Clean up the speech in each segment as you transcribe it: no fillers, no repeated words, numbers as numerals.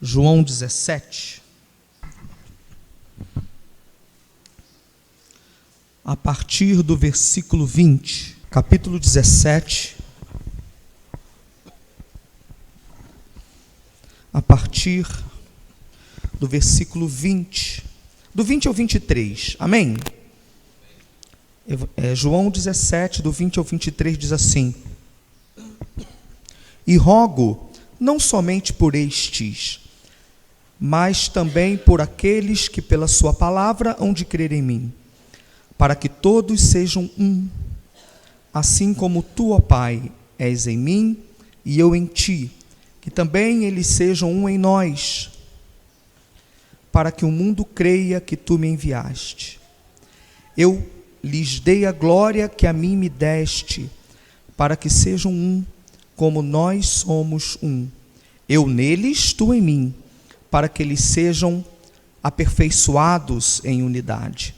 João 17, a partir do versículo 20, capítulo 17, a partir do versículo 20, do 20 ao 23, amém? João 17, do 20 ao 23, diz assim: E rogo não somente por estes, mas também por aqueles que pela sua palavra hão de crer em mim, para que todos sejam um, assim como tu, ó Pai, és em mim e eu em ti, que também eles sejam um em nós, para que o mundo creia que tu me enviaste. Eu lhes dei a glória que a mim me deste, para que sejam um, como nós somos um. Eu neles, tu em mim, para que eles sejam aperfeiçoados em unidade,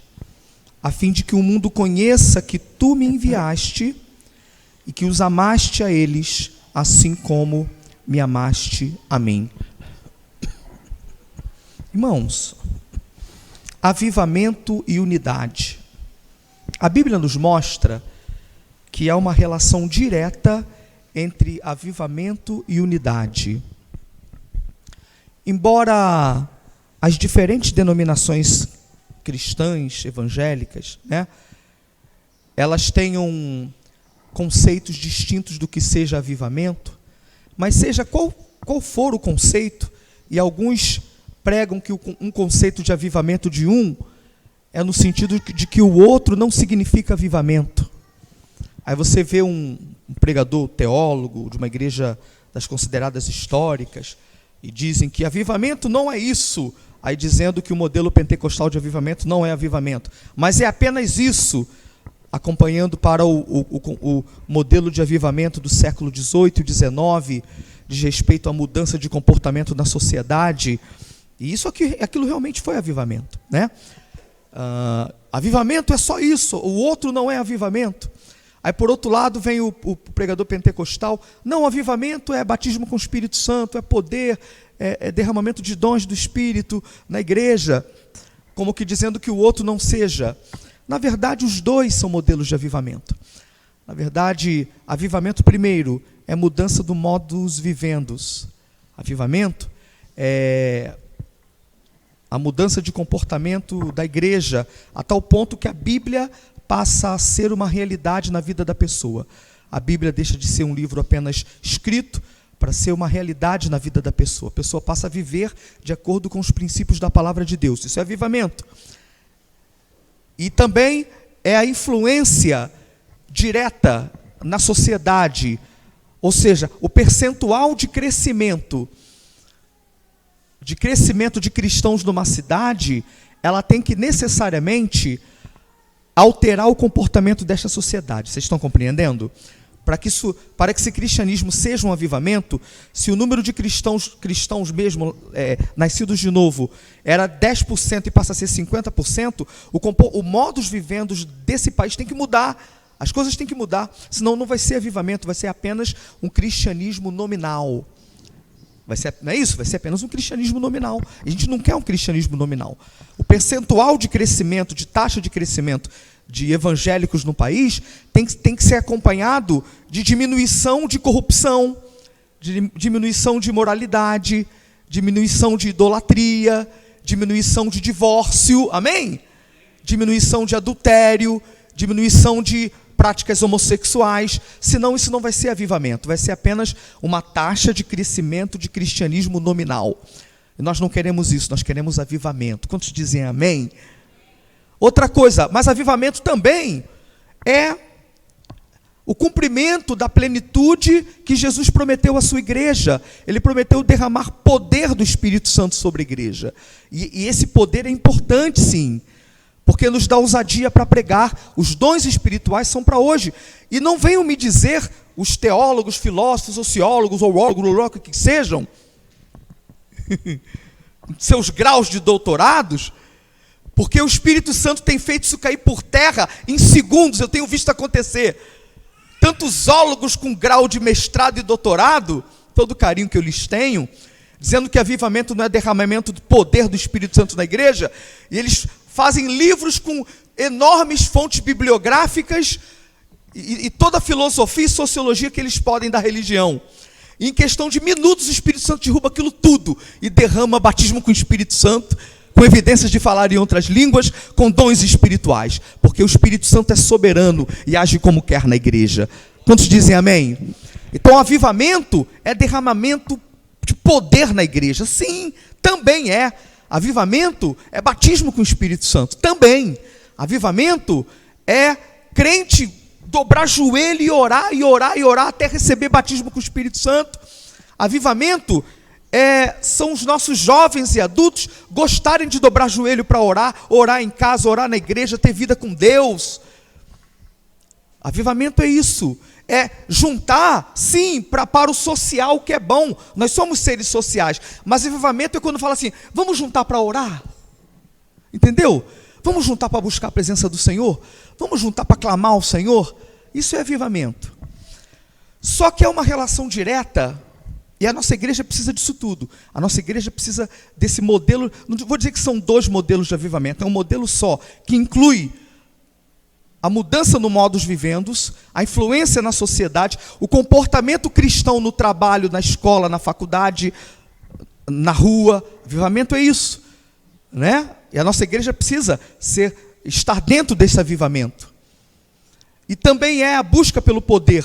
a fim de que o mundo conheça que tu me enviaste e que os amaste a eles, assim como me amaste a mim. Irmãos, avivamento e unidade. A Bíblia nos mostra que há uma relação direta entre avivamento e unidade. Embora as diferentes denominações cristãs, evangélicas, elas tenham conceitos distintos do que seja avivamento, mas seja qual for o conceito, e alguns pregam que um conceito de avivamento de um é no sentido de que o outro não significa avivamento. Aí você vê um pregador teólogo de uma igreja das consideradas históricas, e dizem que avivamento não é isso, aí dizendo que o modelo pentecostal de avivamento não é avivamento, mas é apenas isso, acompanhando para o modelo de avivamento do século XVIII e XIX, de respeito à mudança de comportamento na sociedade, e aquilo realmente foi avivamento, avivamento é só isso, o outro não é avivamento. Aí por outro lado vem o pregador pentecostal: não, avivamento é batismo com o Espírito Santo, é poder, é derramamento de dons do Espírito na igreja, como que dizendo que o outro não seja. Na verdade, os dois são modelos de avivamento. Na verdade, avivamento primeiro é mudança do modus vivendus. Avivamento é a mudança de comportamento da igreja, a tal ponto que a Bíblia passa a ser uma realidade na vida da pessoa. A Bíblia deixa de ser um livro apenas escrito para ser uma realidade na vida da pessoa. A pessoa passa a viver de acordo com os princípios da palavra de Deus. Isso é avivamento. E também é a influência direta na sociedade, ou seja, o percentual de crescimento de cristãos numa cidade, ela tem que necessariamente alterar o comportamento desta sociedade. Vocês estão compreendendo? Para que esse cristianismo seja um avivamento, se o número de cristãos mesmo, nascidos de novo, era 10% e passa a ser 50%, o modus vivendi desse país tem que mudar. As coisas têm que mudar, senão não vai ser avivamento, vai ser apenas um cristianismo nominal. Não é isso? Vai ser apenas um cristianismo nominal. A gente não quer um cristianismo nominal. O percentual de crescimento, de taxa de crescimento de evangélicos no país tem que ser acompanhado de diminuição de corrupção, de diminuição de imoralidade, diminuição de idolatria, diminuição de divórcio, amém? Diminuição de adultério, diminuição de práticas homossexuais, senão isso não vai ser avivamento, vai ser apenas uma taxa de crescimento de cristianismo nominal. E nós não queremos isso, nós queremos avivamento. Quantos dizem amém? Outra coisa, mas avivamento também é o cumprimento da plenitude que Jesus prometeu à sua igreja. Ele prometeu derramar poder do Espírito Santo sobre a igreja. E esse poder é importante, sim, porque nos dá ousadia para pregar. Os dons espirituais são para hoje. E não venham me dizer, os teólogos, filósofos, sociólogos, ou o que sejam, seus graus de doutorados, porque o Espírito Santo tem feito isso cair por terra em segundos. Eu tenho visto acontecer. Tantos zoólogos com grau de mestrado e doutorado, todo o carinho que eu lhes tenho, dizendo que avivamento não é derramamento do poder do Espírito Santo na igreja, e eles fazem livros com enormes fontes bibliográficas e toda a filosofia e sociologia que eles podem da religião. E em questão de minutos o Espírito Santo derruba aquilo tudo e derrama batismo com o Espírito Santo, com evidências de falar em outras línguas, com dons espirituais, porque o Espírito Santo é soberano e age como quer na igreja. Quantos dizem amém? Então, avivamento é derramamento de poder na igreja. Sim, também é. Avivamento é batismo com o Espírito Santo. Também. Avivamento é crente dobrar joelho e orar, e orar, e orar, até receber batismo com o Espírito Santo. Avivamento são os nossos jovens e adultos gostarem de dobrar joelho para orar, orar em casa, orar na igreja, ter vida com Deus. Avivamento é isso. É juntar, sim, para o social, que é bom. Nós somos seres sociais. Mas avivamento é quando fala assim, vamos juntar para orar. Entendeu? Vamos juntar para buscar a presença do Senhor. Vamos juntar para clamar ao Senhor. Isso é avivamento. Só que é uma relação direta. E a nossa igreja precisa disso tudo. A nossa igreja precisa desse modelo. Não vou dizer que são 2 modelos de avivamento. É um modelo só, que inclui a mudança no modus vivendi, a influência na sociedade, o comportamento cristão no trabalho, na escola, na faculdade, na rua. Avivamento é isso, né? E a nossa igreja precisa estar dentro desse avivamento. E também é a busca pelo poder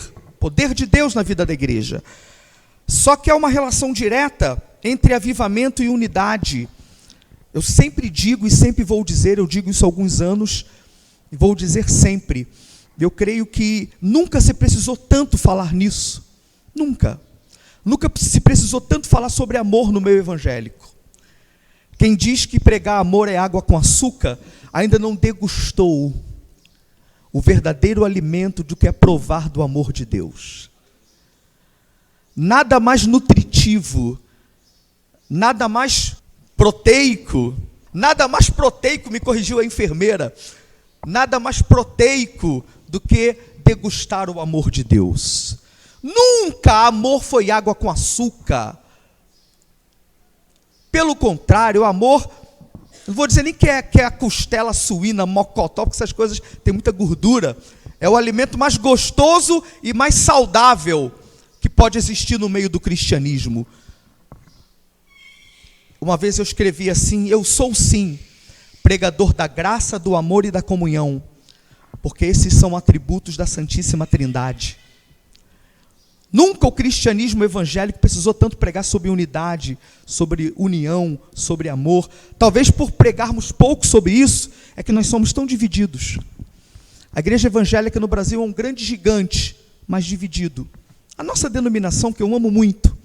de Deus na vida da igreja. Só que há uma relação direta entre avivamento e unidade. Eu sempre digo e sempre vou dizer, eu digo isso há alguns anos, e vou dizer sempre, eu creio que nunca se precisou tanto falar nisso. Nunca. Nunca se precisou tanto falar sobre amor no meio evangélico. Quem diz que pregar amor é água com açúcar, ainda não degustou o verdadeiro alimento do que é provar do amor de Deus. Nada mais nutritivo, nada mais proteico, me corrigiu a enfermeira, nada mais proteico do que degustar o amor de Deus. Nunca amor foi água com açúcar. Pelo contrário, o amor, não vou dizer nem que é a costela suína, mocotó, porque essas coisas têm muita gordura. É o alimento mais gostoso e mais saudável que pode existir no meio do cristianismo. Uma vez eu escrevi assim, eu sou sim pregador da graça, do amor e da comunhão, porque esses são atributos da Santíssima Trindade. Nunca o cristianismo evangélico precisou tanto pregar sobre unidade, sobre união, sobre amor. Talvez por pregarmos pouco sobre isso, é que nós somos tão divididos. A igreja evangélica no Brasil é um grande gigante, mas dividido. A nossa denominação, que eu amo muito,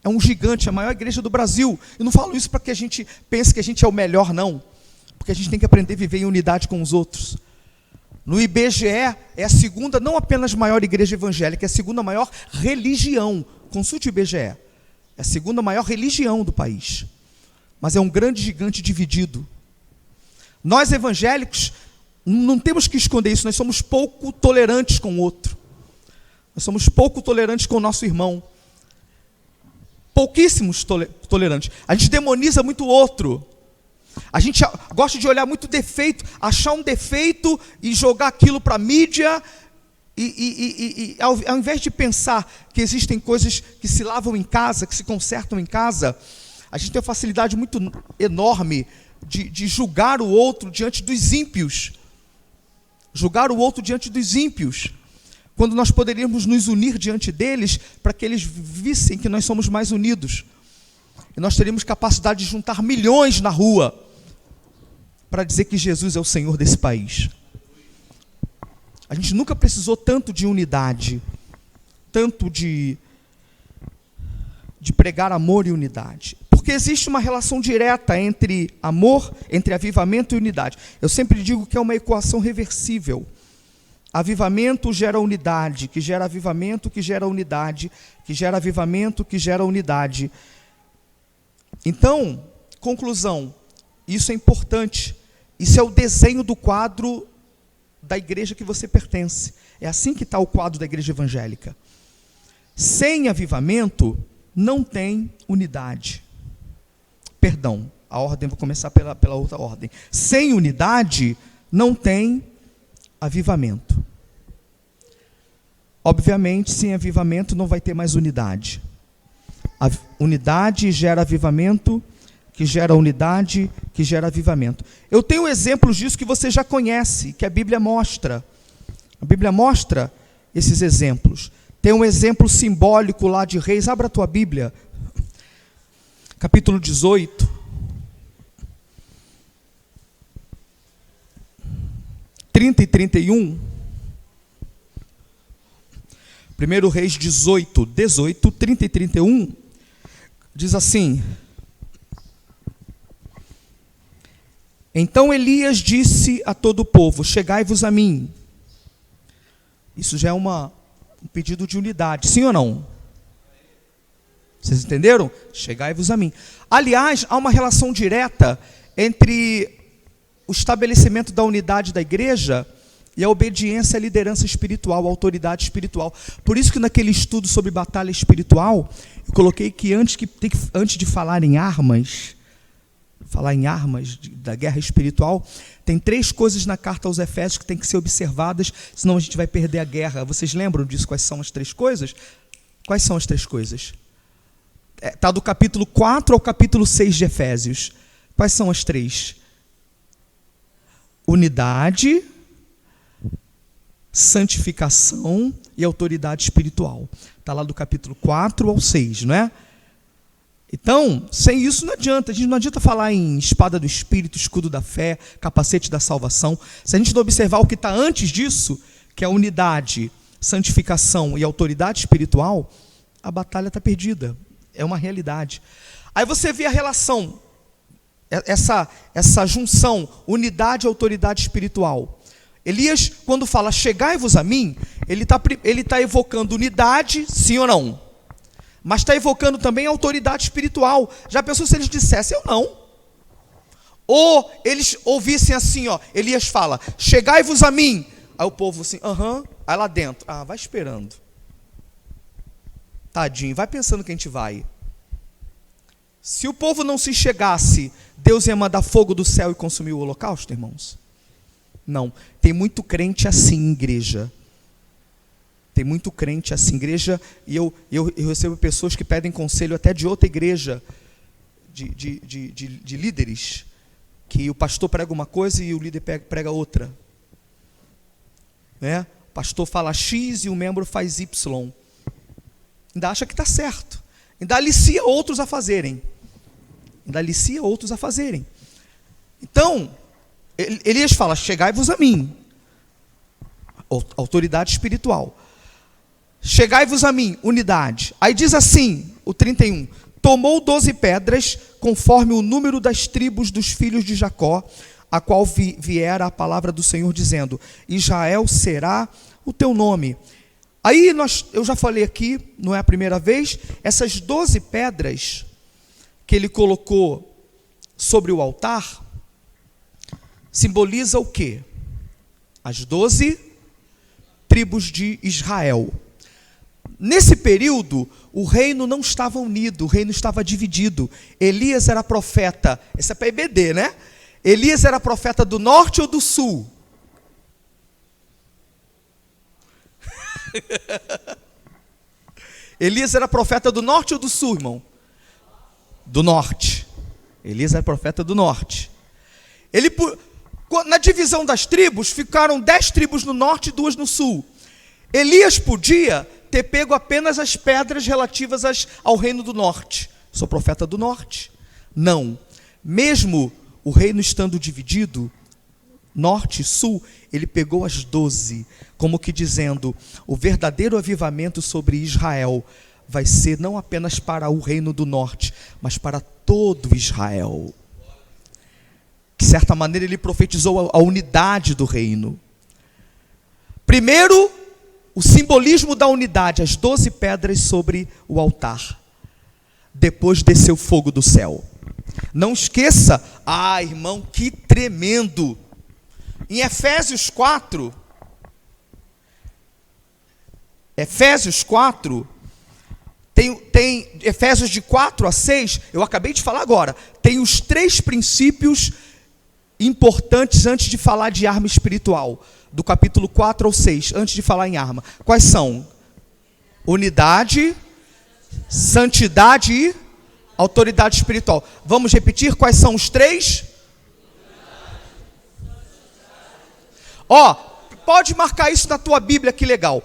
é um gigante, a maior igreja do Brasil. Eu não falo isso para que a gente pense que a gente é o melhor, não. Porque a gente tem que aprender a viver em unidade com os outros. No IBGE, é a segunda, não apenas maior igreja evangélica, é a segunda maior religião. Consulte o IBGE. É a segunda maior religião do país. Mas é um grande gigante dividido. Nós evangélicos, não temos que esconder isso, nós somos pouco tolerantes com o outro. Nós somos pouco tolerantes com o nosso irmão. Pouquíssimos tolerantes. A gente demoniza muito o outro. A gente gosta de olhar muito defeito, achar um defeito e jogar aquilo para a mídia. E ao invés de pensar que existem coisas que se lavam em casa, que se consertam em casa, a gente tem uma facilidade muito enorme de julgar o outro diante dos ímpios. Julgar o outro diante dos ímpios. Quando nós poderíamos nos unir diante deles para que eles vissem que nós somos mais unidos. E nós teríamos capacidade de juntar milhões na rua para dizer que Jesus é o Senhor desse país. A gente nunca precisou tanto de unidade, tanto de pregar amor e unidade. Porque existe uma relação direta entre amor, entre avivamento e unidade. Eu sempre digo que é uma equação reversível. Avivamento gera unidade, que gera avivamento, que gera unidade, que gera avivamento, que gera unidade. Então, conclusão, isso é importante. Isso é o desenho do quadro da igreja que você pertence. É assim que está o quadro da igreja evangélica. Sem avivamento, não tem unidade. Perdão, a ordem, vou começar pela outra ordem. Sem unidade, não tem avivamento. Obviamente, sem avivamento, não vai ter mais unidade. A unidade gera avivamento, que gera unidade, que gera avivamento. Eu tenho exemplos disso que você já conhece, que a Bíblia mostra. A Bíblia mostra esses exemplos. Tem um exemplo simbólico lá de Reis. Abra a tua Bíblia. Capítulo 18. 30 e 31. 1 Reis 18, 30 e 31. Diz assim: Então Elias disse a todo o povo: chegai-vos a mim. Isso já é um pedido de unidade, sim ou não? Vocês entenderam? Chegai-vos a mim. Aliás, há uma relação direta entre o estabelecimento da unidade da igreja e a obediência à liderança espiritual, à autoridade espiritual. Por isso que naquele estudo sobre batalha espiritual, eu coloquei que antes de falar em armas da guerra espiritual, tem 3 coisas na carta aos Efésios que tem que ser observadas, senão a gente vai perder a guerra. Vocês lembram disso? Quais são as 3 coisas? Quais são as 3 coisas? Está do capítulo 4 ao capítulo 6 de Efésios. Quais são as 3? Unidade, santificação e autoridade espiritual. Está lá do capítulo 4 ao 6, não é? Então, sem isso não adianta. A gente não adianta falar em espada do Espírito, escudo da fé, capacete da salvação. Se a gente não observar o que está antes disso, que é a unidade, santificação e autoridade espiritual, a batalha está perdida. É uma realidade. Aí você vê a relação, essa junção, unidade e autoridade espiritual. Elias, quando fala chegai-vos a mim, ele está evocando unidade, sim ou não? Mas está evocando também autoridade espiritual. Já pensou se eles dissessem, eu não? Ou eles ouvissem assim, ó, Elias fala, chegai-vos a mim. Aí o povo assim, aí lá dentro, vai esperando. Tadinho, vai pensando que a gente vai. Se o povo não se chegasse, Deus ia mandar fogo do céu e consumir o holocausto, irmãos? Não, tem muito crente assim, igreja. Tem muito crente assim, igreja, e eu recebo pessoas que pedem conselho até de outra igreja, de líderes, que o pastor prega uma coisa e o líder prega outra. Né? O pastor fala X e o membro faz Y. Ainda acha que está certo. Ainda alicia outros a fazerem. Então, Elias fala, chegai-vos a mim. Autoridade espiritual. Chegai-vos a mim, unidade. Aí diz assim, o 31, tomou 12 pedras, conforme o número das tribos dos filhos de Jacó, a qual viera a palavra do Senhor, dizendo, Israel será o teu nome. Aí eu já falei aqui, não é a primeira vez, essas 12 pedras que ele colocou sobre o altar, simboliza o quê? As 12 tribos de Israel. Nesse período, o reino não estava unido, o reino estava dividido. Elias era profeta, esse é para IBD, né? Elias era profeta do norte ou do sul? Elias era profeta do norte ou do sul, irmão? Do norte. Elias era profeta do norte. Na divisão das tribos, ficaram 10 tribos no norte e 2 no sul. Elias podia ter pego apenas as pedras relativas ao reino do norte. Sou profeta do norte. Não. Mesmo o reino estando dividido, norte e sul, ele pegou as 12, como que dizendo, o verdadeiro avivamento sobre Israel vai ser não apenas para o reino do norte, mas para todo Israel. De certa maneira ele profetizou a unidade do reino. Primeiro, o simbolismo da unidade, as 12 pedras sobre o altar. Depois desceu fogo do céu. Não esqueça, irmão, que tremendo. Em Efésios 4, Efésios de 4 a 6, eu acabei de falar agora, tem os 3 princípios importantes antes de falar de arma espiritual, do capítulo 4 ao 6, antes de falar em arma. Quais são? Unidade, santidade e autoridade espiritual. Vamos repetir quais são os 3? Pode marcar isso na tua Bíblia, que legal.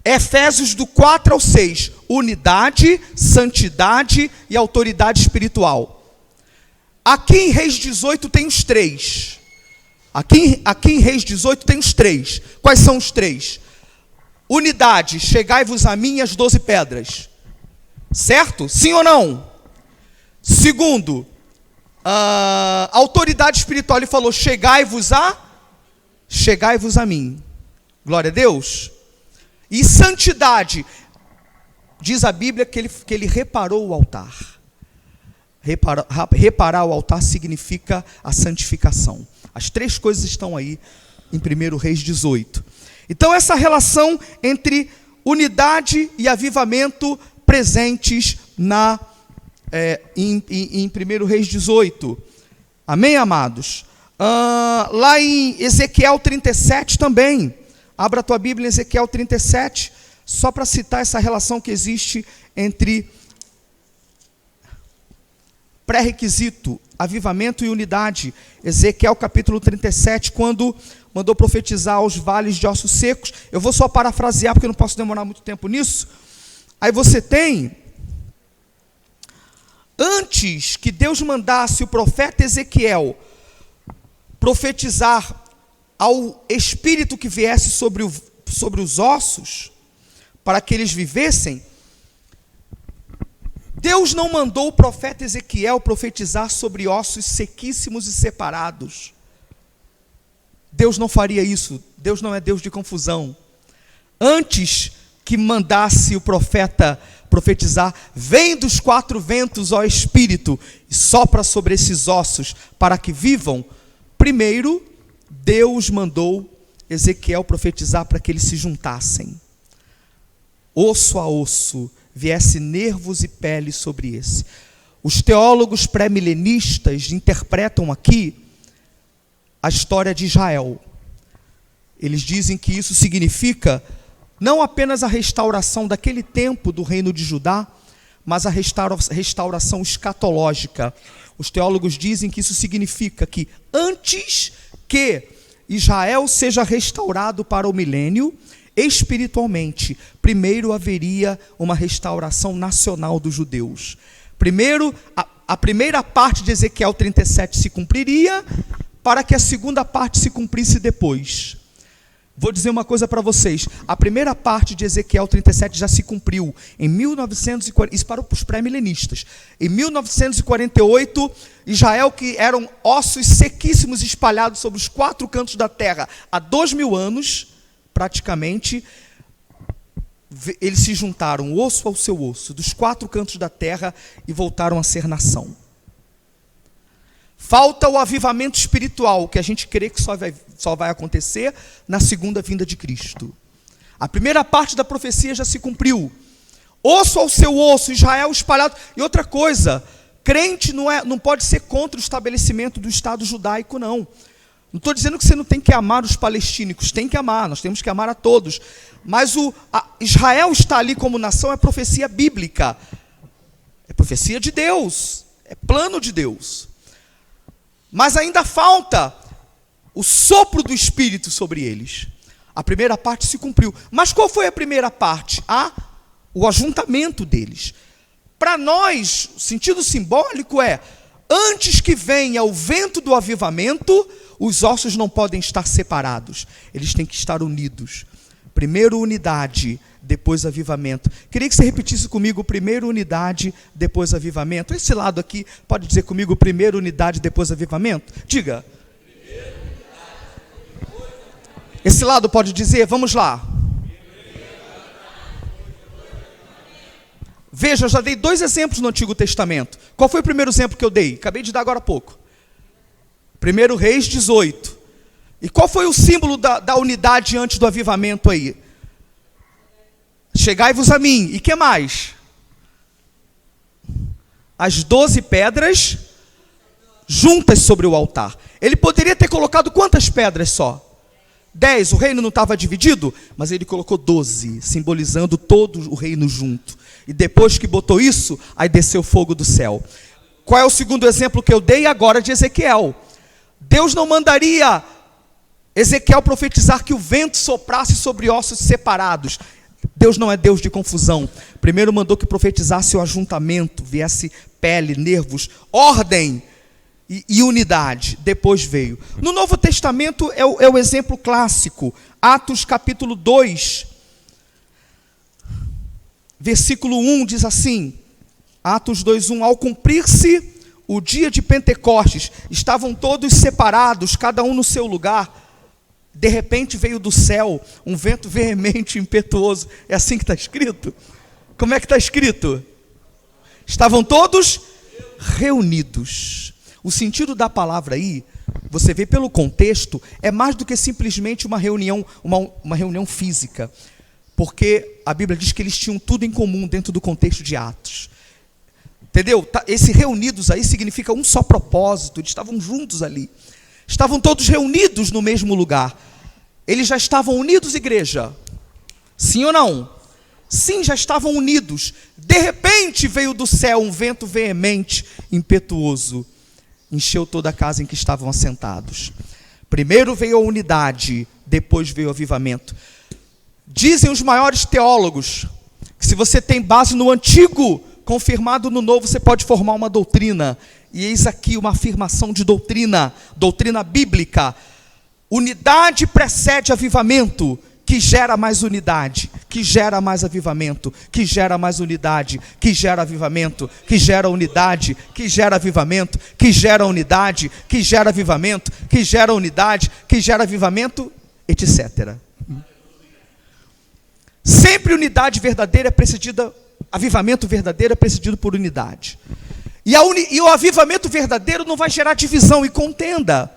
Efésios do 4 ao 6, unidade, santidade e autoridade espiritual. Aqui em Reis 18 tem os 3. Aqui em Reis 18 tem os 3. Quais são os 3? Unidade, chegai-vos a mim as 12 pedras. Certo? Sim ou não? Segundo, autoridade espiritual, ele falou, chegai-vos a mim. Glória a Deus. E santidade, diz a Bíblia que ele reparou o altar. Reparar o altar significa a santificação. As 3 coisas estão aí em 1 Reis 18. Então essa relação entre unidade e avivamento presentes em 1 Reis 18. Amém, amados? Lá em Ezequiel 37 também. Abra a tua Bíblia em Ezequiel 37, só para citar essa relação que existe entre pré-requisito, avivamento e unidade. Ezequiel capítulo 37, quando mandou profetizar aos vales de ossos secos. Eu vou só parafrasear, porque eu não posso demorar muito tempo nisso. Aí você tem, antes que Deus mandasse o profeta Ezequiel profetizar ao espírito que viesse sobre os ossos, para que eles vivessem, Deus não mandou o profeta Ezequiel profetizar sobre ossos sequíssimos e separados. Deus não faria isso. Deus não é Deus de confusão. Antes que mandasse o profeta profetizar, vem dos 4 ventos, ó Espírito, e sopra sobre esses ossos, para que vivam. Primeiro, Deus mandou Ezequiel profetizar para que eles se juntassem. Osso a osso, viesse nervos e pele sobre esse. Os teólogos pré-milenistas interpretam aqui a história de Israel. Eles dizem que isso significa não apenas a restauração daquele tempo do reino de Judá, mas a restauração escatológica. Os teólogos dizem que isso significa que antes que Israel seja restaurado para o milênio, espiritualmente, primeiro haveria uma restauração nacional dos judeus. Primeiro, a primeira parte de Ezequiel 37 se cumpriria, para que a segunda parte se cumprisse depois. Vou dizer uma coisa para vocês, a primeira parte de Ezequiel 37 já se cumpriu em 1940, isso para os pré-milenistas. Em 1948, Israel, que eram ossos sequíssimos espalhados sobre os 4 cantos da terra há 2000 anos, praticamente, eles se juntaram, osso ao seu osso, dos 4 cantos da terra, e voltaram a ser nação. Falta o avivamento espiritual, que a gente crê que só vai acontecer na segunda vinda de Cristo. A primeira parte da profecia já se cumpriu. Osso ao seu osso, Israel espalhado. E outra coisa, crente não pode ser contra o estabelecimento do Estado judaico, não. Não estou dizendo que você não tem que amar os palestínicos, tem que amar, nós temos que amar a todos. Mas Israel está ali como nação, é profecia bíblica. É profecia de Deus, é plano de Deus. Mas ainda falta o sopro do Espírito sobre eles. A primeira parte se cumpriu. Mas qual foi a primeira parte? O ajuntamento deles. Para nós, o sentido simbólico é, antes que venha o vento do avivamento, os ossos não podem estar separados. Eles têm que estar unidos. Primeiro unidade, depois avivamento. Queria que você repetisse comigo, primeiro unidade, depois avivamento. Esse lado aqui, pode dizer comigo, primeiro unidade, depois avivamento? Diga. Esse lado pode dizer, vamos lá. Veja, eu já dei 2 exemplos no Antigo Testamento. Qual foi o primeiro exemplo que eu dei? Acabei de dar agora há pouco. 1 Reis 18. E qual foi o símbolo da unidade antes do avivamento aí? Chegai-vos a mim. E que mais? as 12 pedras juntas sobre o altar. Ele poderia ter colocado quantas pedras só? 10, o reino não estava dividido, mas ele colocou 12, simbolizando todo o reino junto. E depois que botou isso, aí desceu fogo do céu. Qual é o segundo exemplo que eu dei agora de Ezequiel? Deus não mandaria Ezequiel profetizar que o vento soprasse sobre ossos separados. Deus não é Deus de confusão. Primeiro mandou que profetizasse o ajuntamento, viesse pele, nervos, ordem e unidade. Depois veio. No Novo Testamento é o exemplo clássico. Atos capítulo 2, versículo 1 diz assim, Atos 2:1, ao cumprir-se o dia de Pentecostes, estavam todos separados, cada um no seu lugar. De repente veio do céu um vento veemente, impetuoso. É assim que está escrito? Como é que está escrito? Estavam todos reunidos. O sentido da palavra aí, você vê pelo contexto, é mais do que simplesmente uma reunião, uma reunião física. Porque a Bíblia diz que eles tinham tudo em comum dentro do contexto de Atos. Entendeu? Esse reunidos aí significa um só propósito, eles estavam juntos ali. Estavam todos reunidos no mesmo lugar. Eles já estavam unidos, igreja? Sim ou não? Sim, já estavam unidos. De repente veio do céu um vento veemente, impetuoso. Encheu toda a casa em que estavam assentados. Primeiro veio a unidade, depois veio o avivamento. Dizem os maiores teólogos que se você tem base no antigo, confirmado no novo, você pode formar uma doutrina. E eis aqui uma afirmação de doutrina bíblica. Unidade precede avivamento, que gera mais unidade, que gera mais avivamento, que gera mais unidade, que gera avivamento, que gera unidade, que gera avivamento, que gera unidade, que gera avivamento, que gera unidade, que gera avivamento, etc. Sempre unidade verdadeira é precedida, avivamento verdadeiro é precedido por unidade. E o avivamento verdadeiro não vai gerar divisão e contenda.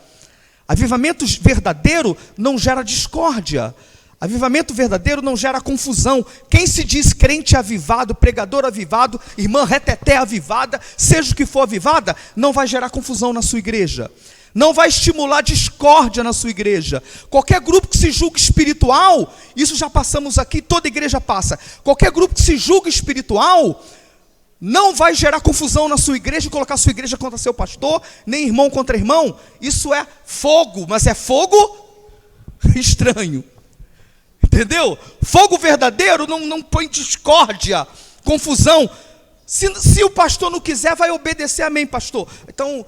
Avivamento verdadeiro não gera discórdia. Avivamento verdadeiro não gera confusão. Quem se diz crente avivado, pregador avivado, irmã reteté avivada, seja o que for avivada, não vai gerar confusão na sua igreja. Não vai estimular discórdia na sua igreja. Qualquer grupo que se julgue espiritual, isso já passamos aqui, toda igreja passa. Qualquer grupo que se julgue espiritual não vai gerar confusão na sua igreja, colocar sua igreja contra seu pastor, nem irmão contra irmão. Isso é fogo, mas é fogo estranho. Entendeu? Fogo verdadeiro não põe discórdia, confusão. Se o pastor não quiser, vai obedecer, amém, pastor. Então,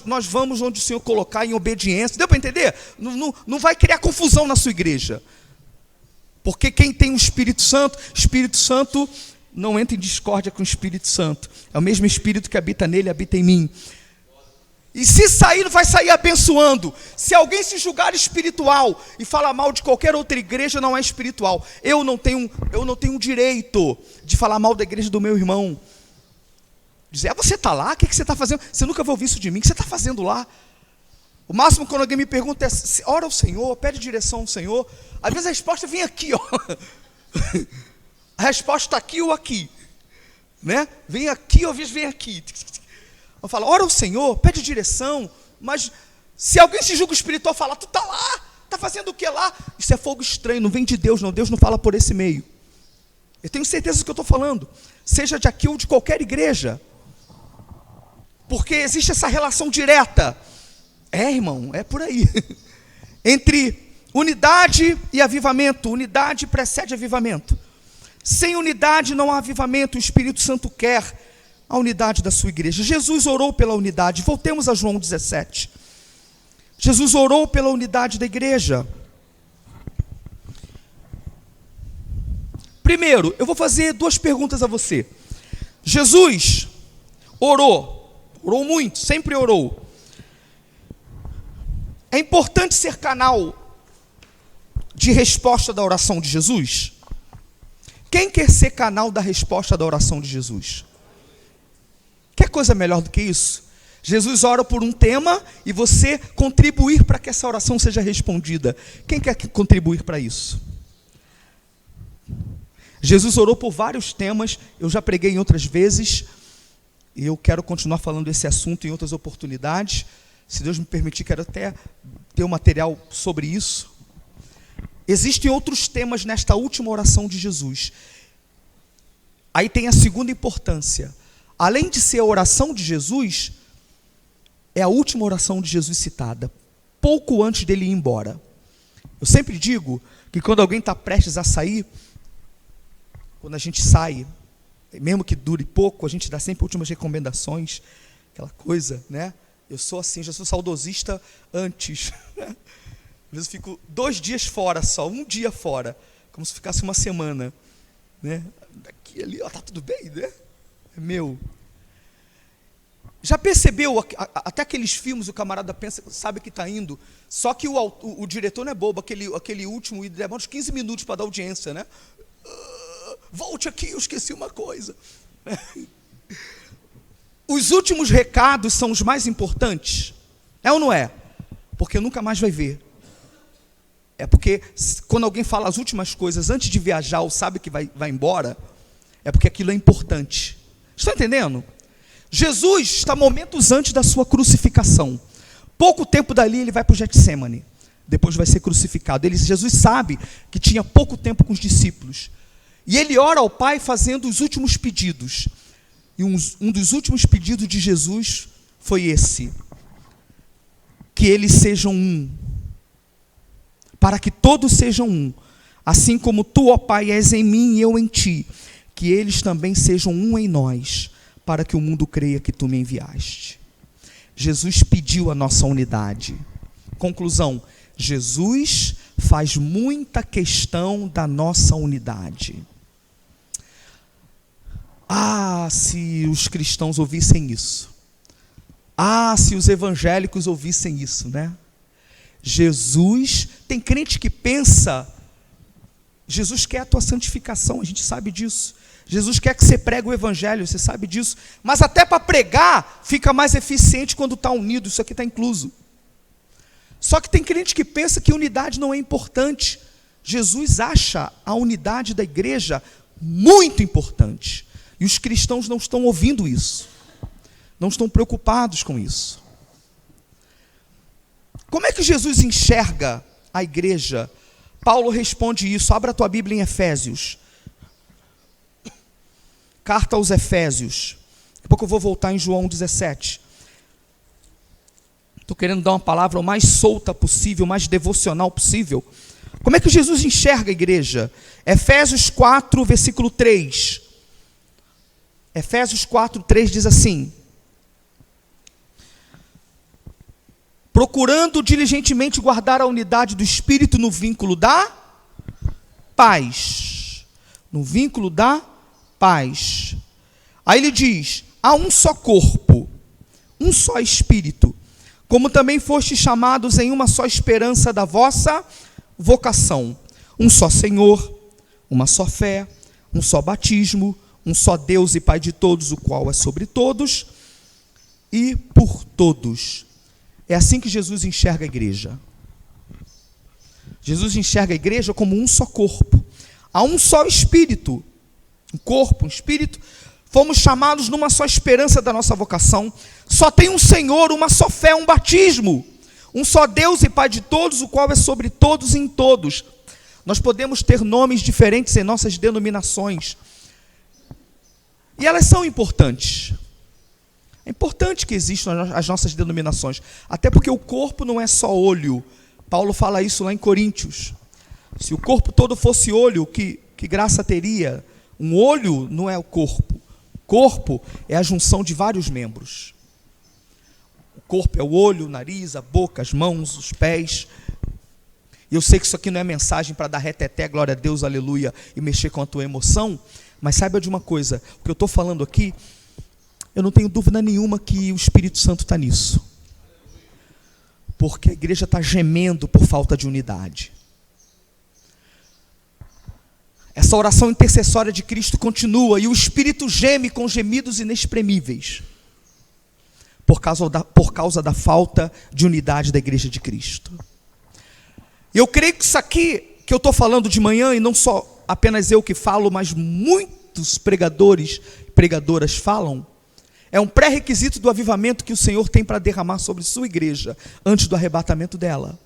nós vamos onde o Senhor colocar em obediência. Deu para entender? Não vai criar confusão na sua igreja. Porque quem tem o Espírito Santo não entra em discórdia com o Espírito Santo. É o mesmo Espírito que habita nele, habita em mim. E se sair, vai sair abençoando. Se alguém se julgar espiritual e falar mal de qualquer outra igreja, não é espiritual. Eu não tenho direito de falar mal da igreja do meu irmão. Dizer, você está lá? O que você está fazendo? Você nunca vai ouvir isso de mim. O que você está fazendo lá? O máximo quando alguém me pergunta é, ora ao Senhor, pede direção ao Senhor. Às vezes a resposta vem aqui, ó. A resposta está aqui ou aqui, né? Vem aqui, ou às vezes vem aqui. Eu falo, ora ao Senhor, pede direção. Mas se alguém se julga espiritual, fala, tu está lá, está fazendo o que lá? Isso é fogo estranho, não vem de Deus, não. Deus não fala por esse meio. Eu tenho certeza do que eu estou falando, seja de aqui ou de qualquer igreja, porque existe essa relação direta. Irmão, é por aí. Entre unidade e avivamento. Unidade precede avivamento. Sem unidade não há avivamento. O Espírito Santo quer a unidade da sua igreja. Jesus orou pela unidade. Voltemos a João 17. Jesus orou pela unidade da igreja. Primeiro, eu vou fazer duas perguntas a você. Jesus orou muito, sempre orou. É importante ser canal de resposta da oração de Jesus? Quem quer ser canal da resposta da oração de Jesus? Quer coisa melhor do que isso? Jesus ora por um tema e você contribuir para que essa oração seja respondida. Quem quer contribuir para isso? Jesus orou por vários temas, eu já preguei em outras vezes. E eu quero continuar falando desse assunto em outras oportunidades. Se Deus me permitir, quero até ter um material sobre isso. Existem outros temas nesta última oração de Jesus. Aí tem a segunda importância. Além de ser a oração de Jesus, é a última oração de Jesus citada, pouco antes dele ir embora. Eu sempre digo que quando alguém está prestes a sair, quando a gente sai, mesmo que dure pouco, a gente dá sempre últimas recomendações, aquela coisa, né? Eu sou assim, já sou saudosista antes. Às vezes eu fico 2 dias fora só, 1 dia fora, como se ficasse uma semana, né? Daqui ali, ó, tá tudo bem, né? É meu. Já percebeu, até aqueles filmes, o camarada pensa, sabe que está indo, só que o diretor não é bobo, aquele último, leva uns 15 minutos para dar audiência, né? Volte aqui, eu esqueci uma coisa. Os últimos recados são os mais importantes, é ou não é? Porque nunca mais vai ver. É porque quando alguém fala as últimas coisas antes de viajar ou sabe que vai embora, é porque aquilo é importante. Estão entendendo? Jesus está momentos antes da sua crucificação. Pouco tempo dali ele vai para o Getsemane. Depois vai ser crucificado. Jesus sabe que tinha pouco tempo com os discípulos. E ele ora ao Pai fazendo os últimos pedidos. E um dos últimos pedidos de Jesus foi esse: que eles sejam um, para que todos sejam um, assim como tu, ó Pai, és em mim e eu em ti, que eles também sejam um em nós, para que o mundo creia que tu me enviaste. Jesus pediu a nossa unidade. Conclusão: Jesus faz muita questão da nossa unidade. Ah, se os cristãos ouvissem isso. Ah, se os evangélicos ouvissem isso, né? Jesus, tem crente que pensa, Jesus quer a tua santificação, a gente sabe disso. Jesus quer que você pregue o evangelho, você sabe disso. Mas até para pregar, fica mais eficiente quando está unido, isso aqui está incluso. Só que tem crente que pensa que unidade não é importante. Jesus acha a unidade da igreja muito importante. E os cristãos não estão ouvindo isso. Não estão preocupados com isso. Como é que Jesus enxerga a igreja? Paulo responde isso. Abra a tua Bíblia em Efésios. Carta aos Efésios. Daqui a pouco eu vou voltar em João 17. Estou querendo dar uma palavra o mais solta possível, o mais devocional possível. Como é que Jesus enxerga a igreja? Efésios 4, versículo 3. Efésios 4, 3 diz assim: procurando diligentemente guardar a unidade do Espírito no vínculo da paz. No vínculo da paz. Aí ele diz: há um só corpo, um só Espírito, como também fostes chamados em uma só esperança da vossa vocação. Um só Senhor, uma só fé, um só batismo, um só Deus e Pai de todos, o qual é sobre todos e por todos. É assim que Jesus enxerga a igreja. Jesus enxerga a igreja como um só corpo. Há um só Espírito, um corpo, um Espírito. Fomos chamados numa só esperança da nossa vocação. Só tem um Senhor, uma só fé, um batismo. Um só Deus e Pai de todos, o qual é sobre todos e em todos. Nós podemos ter nomes diferentes em nossas denominações. E elas são importantes. É importante que existam as nossas denominações. Até porque o corpo não é só olho. Paulo fala isso lá em Coríntios. Se o corpo todo fosse olho, que graça teria? Um olho não é o corpo. Corpo é a junção de vários membros. O corpo é o olho, o nariz, a boca, as mãos, os pés. E eu sei que isso aqui não é mensagem para dar reteté, glória a Deus, aleluia, e mexer com a tua emoção. Mas saiba de uma coisa, o que eu estou falando aqui, eu não tenho dúvida nenhuma que o Espírito Santo está nisso. Porque a igreja está gemendo por falta de unidade. Essa oração intercessória de Cristo continua e o Espírito geme com gemidos inexprimíveis. Por causa da falta de unidade da igreja de Cristo. E eu creio que isso aqui que eu estou falando de manhã, e não só apenas eu que falo, mas muitos pregadores e pregadoras falam, É um pré-requisito do avivamento que o Senhor tem para derramar sobre sua igreja antes do arrebatamento dela.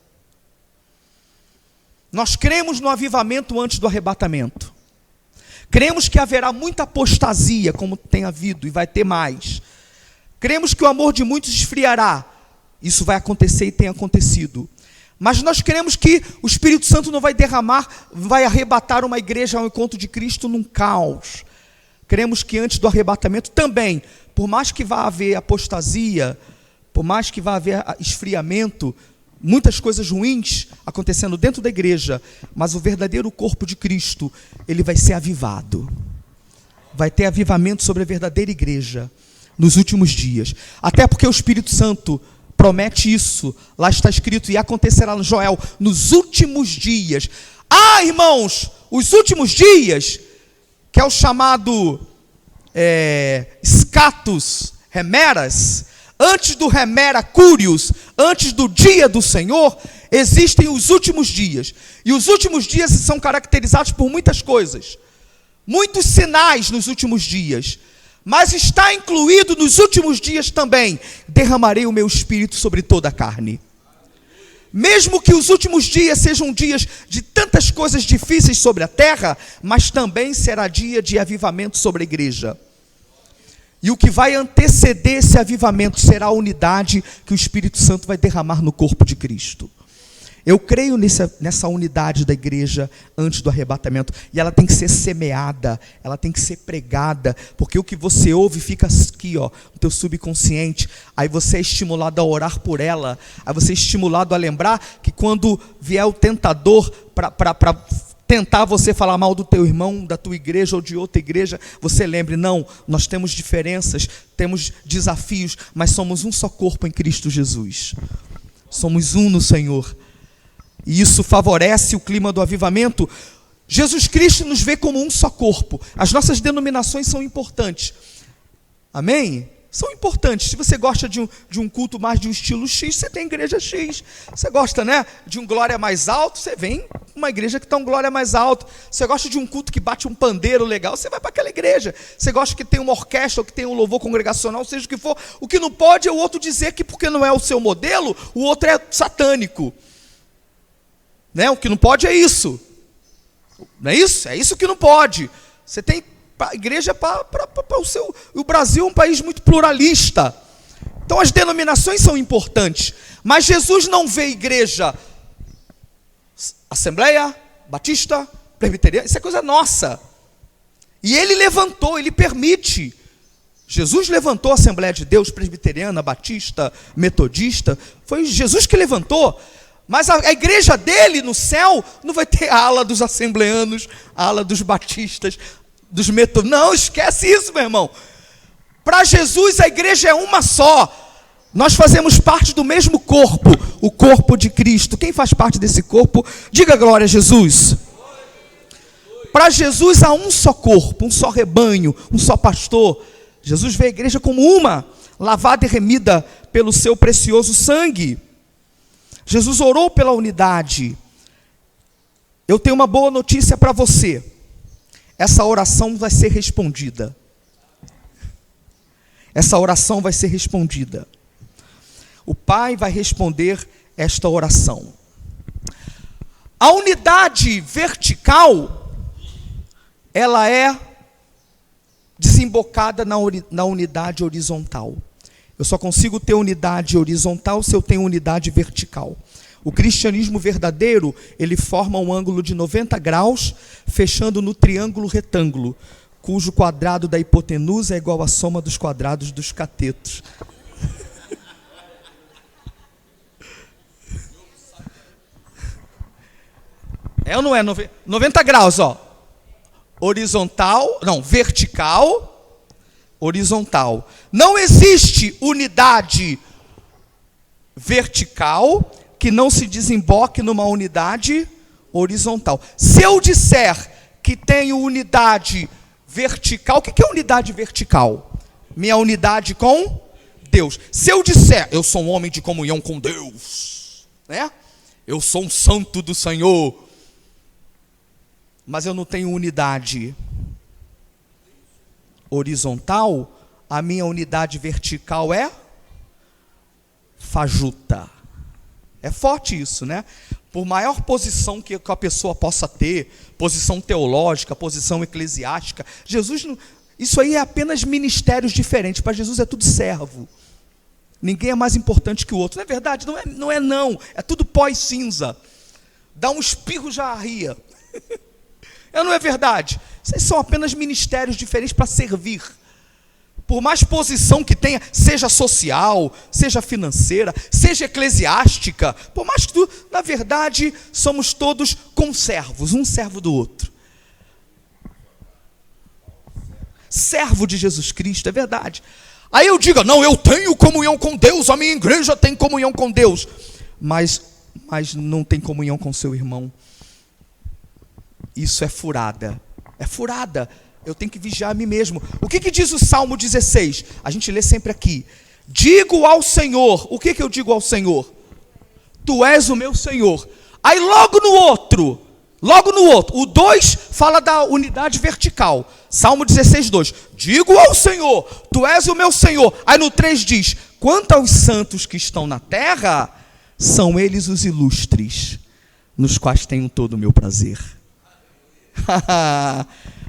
Nós cremos no avivamento antes do arrebatamento. Cremos que haverá muita apostasia, como tem havido e vai ter mais. Cremos que o amor de muitos esfriará. Isso vai acontecer e tem acontecido. Mas nós cremos que o Espírito Santo não vai derramar, vai arrebatar uma igreja ao encontro de Cristo num caos. Cremos que antes do arrebatamento também, por mais que vá haver apostasia, por mais que vá haver esfriamento, muitas coisas ruins acontecendo dentro da igreja, mas o verdadeiro corpo de Cristo, ele vai ser avivado. Vai ter avivamento sobre a verdadeira igreja nos últimos dias. Até porque o Espírito Santo promete isso. Lá está escrito, e acontecerá no Joel, nos últimos dias. Irmãos, os últimos dias, que é o chamado scatus remeras, antes do remera curios, antes do dia do Senhor, existem os últimos dias. E os últimos dias são caracterizados por muitas coisas. Muitos sinais nos últimos dias. Mas está incluído nos últimos dias também, derramarei o meu espírito sobre toda a carne. Mesmo que os últimos dias sejam dias de tantas coisas difíceis sobre a terra, mas também será dia de avivamento sobre a igreja. E o que vai anteceder esse avivamento será a unidade que o Espírito Santo vai derramar no corpo de Cristo. Eu creio nessa unidade da igreja antes do arrebatamento. E ela tem que ser semeada, ela tem que ser pregada. Porque o que você ouve fica aqui, no teu subconsciente. Aí você é estimulado a orar por ela. Aí você é estimulado a lembrar que quando vier o tentador para tentar você falar mal do teu irmão, da tua igreja ou de outra igreja, você lembre, não, nós temos diferenças, temos desafios, mas somos um só corpo em Cristo Jesus. Somos um no Senhor. E isso favorece o clima do avivamento. Jesus Cristo nos vê como um só corpo. As nossas denominações são importantes. Amém? São importantes. Se você gosta de um culto mais de um estilo X, você tem igreja X. Você gosta, de um glória mais alto, você vem uma igreja que está um glória mais alto. Você gosta de um culto que bate um pandeiro legal, você vai para aquela igreja. Você gosta que tem uma orquestra, ou que tem um louvor congregacional, seja o que for. O que não pode é o outro dizer que porque não é o seu modelo, o outro é satânico. O que não pode é isso. Não é isso? É isso que não pode. Você tem a igreja para o seu... O Brasil é um país muito pluralista. Então as denominações são importantes. Mas Jesus não vê igreja Assembleia, Batista, Presbiteriana. Isso é coisa nossa. E ele levantou, ele permite. Jesus levantou a Assembleia de Deus, Presbiteriana, Batista, Metodista. Foi Jesus que levantou. Mas a igreja dele no céu não vai ter a ala dos assembleanos, a ala dos batistas, dos metodistas. Não, esquece isso, meu irmão. Para Jesus a igreja é uma só. Nós fazemos parte do mesmo corpo, o corpo de Cristo. Quem faz parte desse corpo, diga glória a Jesus. Para Jesus há um só corpo, um só rebanho, um só pastor. Jesus vê a igreja como uma, lavada e remida pelo seu precioso sangue. Jesus orou pela unidade. Eu tenho uma boa notícia para você. Essa oração vai ser respondida. Essa oração vai ser respondida. O Pai vai responder esta oração. A unidade vertical, ela é desembocada na unidade horizontal. Eu só consigo ter unidade horizontal se eu tenho unidade vertical. O cristianismo verdadeiro, ele forma um ângulo de 90 graus, fechando no triângulo retângulo, cujo quadrado da hipotenusa é igual à soma dos quadrados dos catetos. É ou não é? 90 graus, horizontal, não, vertical, horizontal. Não existe unidade vertical que não se desemboque numa unidade horizontal. Se eu disser que tenho unidade vertical, o que é unidade vertical? Minha unidade com Deus. Se eu disser, eu sou um homem de comunhão com Deus, eu sou um santo do Senhor, mas eu não tenho unidade horizontal, a minha unidade vertical é fajuta. É forte isso, né? Por maior posição que a pessoa possa ter, posição teológica, posição eclesiástica, Jesus não, isso aí é apenas ministérios diferentes. Para Jesus é tudo servo. Ninguém é mais importante que o outro. Não é verdade? Não. É tudo pó e cinza. Dá um espirro, já ria. Não é verdade? Vocês são apenas ministérios diferentes para servir. Por mais posição que tenha, seja social, seja financeira, seja eclesiástica, por mais que tudo, na verdade, somos todos conservos, um servo do outro. Servo de Jesus Cristo, é verdade. Aí eu digo, não, eu tenho comunhão com Deus, a minha igreja tem comunhão com Deus, mas não tem comunhão com seu irmão. Isso é furada, eu tenho que vigiar a mim mesmo. O que diz o Salmo 16? A gente lê sempre aqui. Digo ao Senhor, o que eu digo ao Senhor? Tu és o meu Senhor. Aí logo no outro, o 2 fala da unidade vertical. Salmo 16, 2. Digo ao Senhor, tu és o meu Senhor. Aí no 3 diz, quanto aos santos que estão na terra, são eles os ilustres, nos quais tenho todo o meu prazer.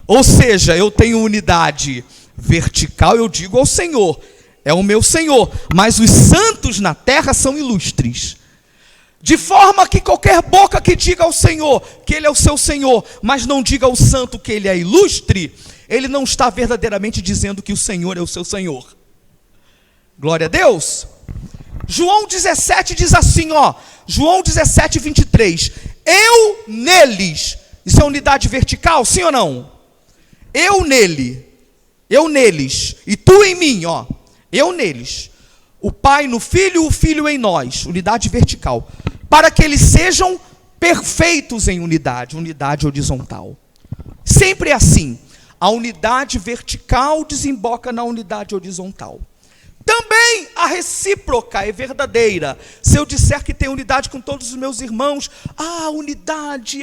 Ou seja, eu tenho unidade vertical, eu digo ao Senhor, é o meu Senhor, mas os santos na terra são ilustres. De forma que qualquer boca que diga ao Senhor que Ele é o seu Senhor, mas não diga ao santo que Ele é ilustre, ele não está verdadeiramente dizendo que o Senhor é o seu Senhor. Glória a Deus. João 17 diz assim, João 17, 23. Eu neles. Isso é unidade vertical, sim ou não? Eu neles, e tu em mim, eu neles, o Pai no Filho, o Filho em nós, unidade vertical, para que eles sejam perfeitos em unidade horizontal. Sempre é assim, a unidade vertical desemboca na unidade horizontal. Também a recíproca é verdadeira. Se eu disser que tenho unidade com todos os meus irmãos, unidade,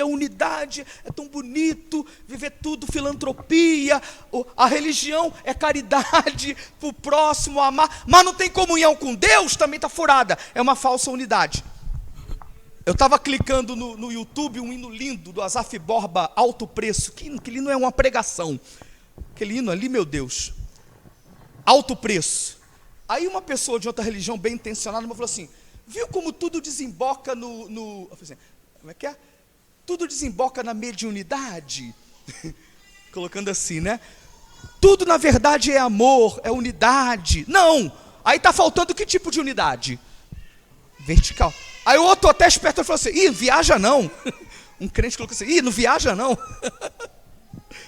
é tão bonito, viver tudo, filantropia, a religião é caridade, para o próximo amar, mas não tem comunhão com Deus, também está furada, é uma falsa unidade. Eu estava clicando no YouTube, um hino lindo do Asaf Borba, Alto Preço, que hino é uma pregação, aquele hino ali, meu Deus, alto preço. Aí uma pessoa de outra religião bem intencionada me falou assim, viu como tudo desemboca no eu falei assim, como é que é? Tudo desemboca na mediunidade? Colocando assim, né? Tudo na verdade é amor, é unidade. Não, aí está faltando que tipo de unidade? Vertical. Aí o outro até esperto falou assim, viaja não. Um crente colocou assim, não viaja não.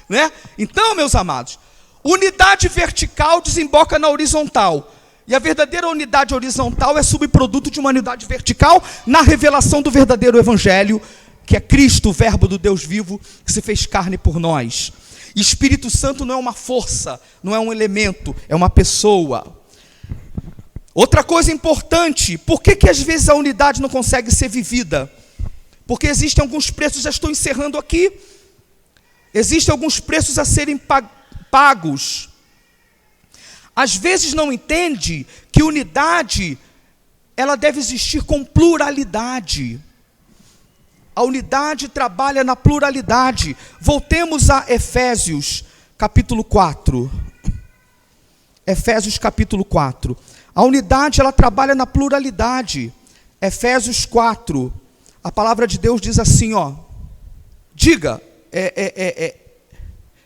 Né? Então, meus amados, unidade vertical desemboca na horizontal. E a verdadeira unidade horizontal é subproduto de uma unidade vertical na revelação do verdadeiro evangelho, que é Cristo, o verbo do Deus vivo, que se fez carne por nós. Espírito Santo não é uma força, não é um elemento, é uma pessoa. Outra coisa importante, por que às vezes a unidade não consegue ser vivida? Porque existem alguns preços, já estou encerrando aqui, existem alguns preços a serem pagos. Às vezes não entende que unidade, ela deve existir com pluralidade. A unidade trabalha na pluralidade. Voltemos a Efésios, capítulo 4. Efésios, capítulo 4. A unidade, ela trabalha na pluralidade. Efésios 4. A palavra de Deus diz assim, diga,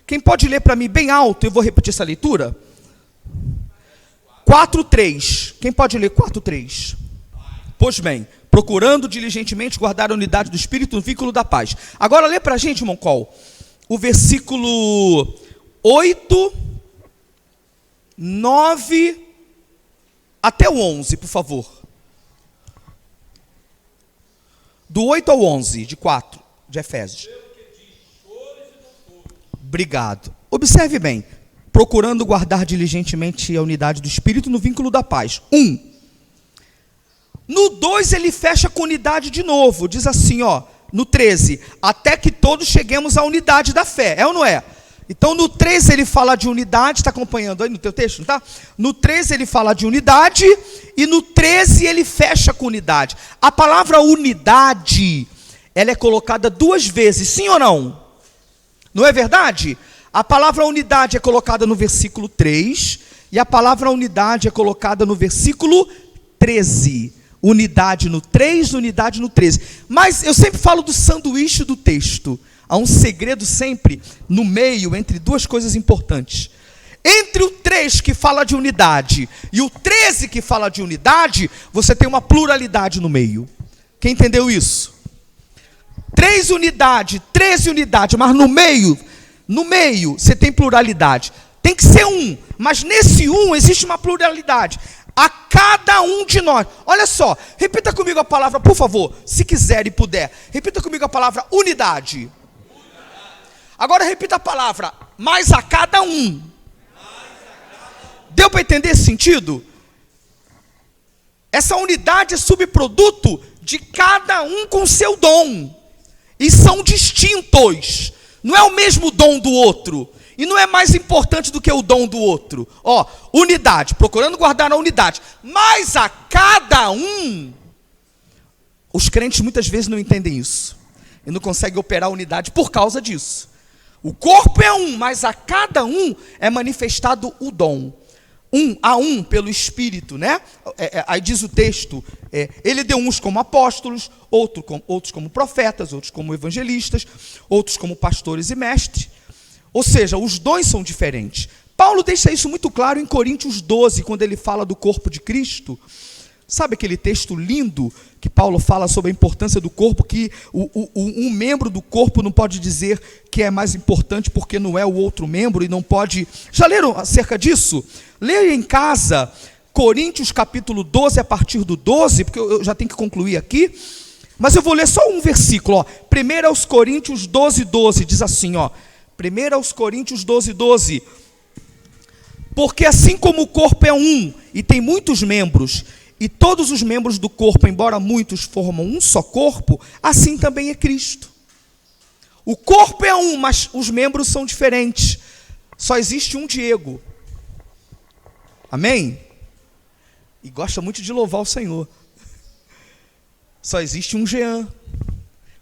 quem pode ler para mim bem alto, eu vou repetir essa leitura. 4:3. Quem pode ler 4:3? Pois bem, procurando diligentemente guardar a unidade do Espírito no vínculo da paz. Agora lê para a gente, Moncol, o versículo 8, 9 até o 11, por favor. Do 8 ao 11, de 4, de Efésios. Obrigado. Observe bem. Procurando guardar diligentemente a unidade do Espírito no vínculo da paz. 1. No 2 ele fecha com unidade de novo. Diz assim, no 13. Até que todos cheguemos à unidade da fé. É ou não é? Então no 3 ele fala de unidade, está acompanhando aí no teu texto, não tá? No 3 ele fala de unidade, e no 13 ele fecha com unidade. A palavra unidade, ela é colocada 2 vezes, sim ou não? Não é verdade? A palavra unidade é colocada no versículo 3, e a palavra unidade é colocada no versículo 13. Unidade no 3, unidade no 13. Mas eu sempre falo do sanduíche do texto. Há um segredo sempre no meio, entre 2 coisas importantes. Entre o 3 que fala de unidade e o 13 que fala de unidade, você tem uma pluralidade no meio. Quem entendeu isso? 3 unidade, 13 unidade, mas no meio você tem pluralidade. Tem que ser um, mas nesse um existe uma pluralidade. A cada um de nós. Olha só, repita comigo a palavra, por favor, se quiser e puder. Repita comigo a palavra unidade. Agora repita a palavra, mais a cada um. Deu para entender esse sentido? Essa unidade é subproduto de cada um com seu dom. E são distintos. Não é o mesmo dom do outro. E não é mais importante do que o dom do outro. Ó, unidade, procurando guardar a unidade. Mas a cada um, os crentes muitas vezes não entendem isso. E não conseguem operar a unidade por causa disso. O corpo é um, mas a cada um é manifestado o dom. Um pelo Espírito, né? Aí diz o texto, ele deu uns como apóstolos, outros como profetas, outros como evangelistas, outros como pastores e mestres. Ou seja, os dons são diferentes. Paulo deixa isso muito claro em Coríntios 12, quando ele fala do corpo de Cristo. Sabe aquele texto lindo que Paulo fala sobre a importância do corpo, que um membro do corpo não pode dizer que é mais importante porque não é o outro membro, e não pode... Já leram acerca disso? Leia em casa, Coríntios capítulo 12, a partir do 12, porque eu já tenho que concluir aqui, mas eu vou ler só um versículo, ó. 1 aos Coríntios 12, 12, diz assim, ó, 1 aos Coríntios 12, 12, porque assim como o corpo é um, e tem muitos membros, e todos os membros do corpo, embora muitos, formam um só corpo, assim também é Cristo. O corpo é um, mas os membros são diferentes. Só existe um Diego. Amém? E gosta muito de louvar o Senhor. Só existe um Jean,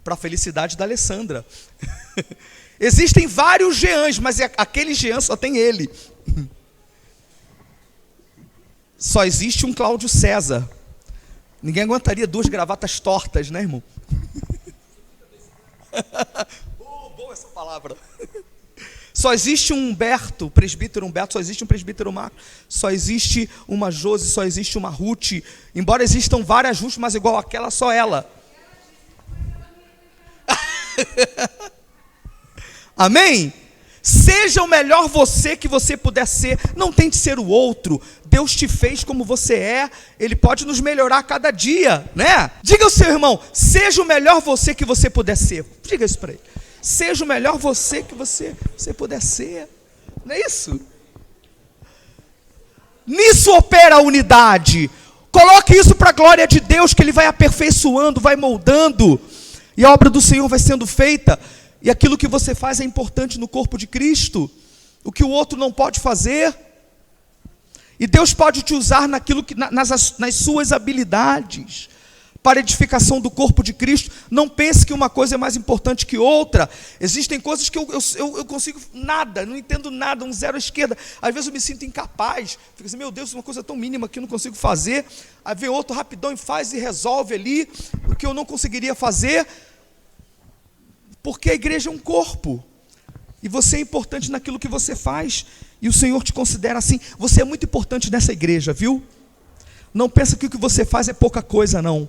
para a felicidade da Alessandra. Existem vários Jeans, mas aquele Jean só tem ele. Só existe um Cláudio César. Ninguém aguentaria 2 gravatas tortas, né, irmão? Boa essa palavra. Só existe um Humberto, presbítero Humberto, só existe um presbítero Marcos, só existe uma Josi, só existe uma Ruth. Embora existam várias Ruth, mas igual aquela, só ela. Amém? Seja o melhor você que você puder ser. Não tente ser o outro. Deus te fez como você é. Ele pode nos melhorar a cada dia, né? Diga ao seu irmão, seja o melhor você que você puder ser. Diga isso para ele. Seja o melhor você que você puder ser. Não é isso? Nisso opera a unidade. Coloque isso para a glória de Deus, que Ele vai aperfeiçoando, vai moldando, e a obra do Senhor vai sendo feita. E aquilo que você faz é importante no corpo de Cristo. O que o outro não pode fazer. E Deus pode te usar naquilo que, nas suas habilidades, para a edificação do corpo de Cristo. Não pense que uma coisa é mais importante que outra. Existem coisas que eu consigo nada, não entendo nada, um zero à esquerda. Às vezes eu me sinto incapaz. Fico assim, meu Deus, uma coisa tão mínima que eu não consigo fazer. Aí vem outro rapidão e faz e resolve ali o que eu não conseguiria fazer. Porque a igreja é um corpo. E você é importante naquilo que você faz. E o Senhor te considera assim. Você é muito importante nessa igreja, viu? Não pensa que o que você faz é pouca coisa, não.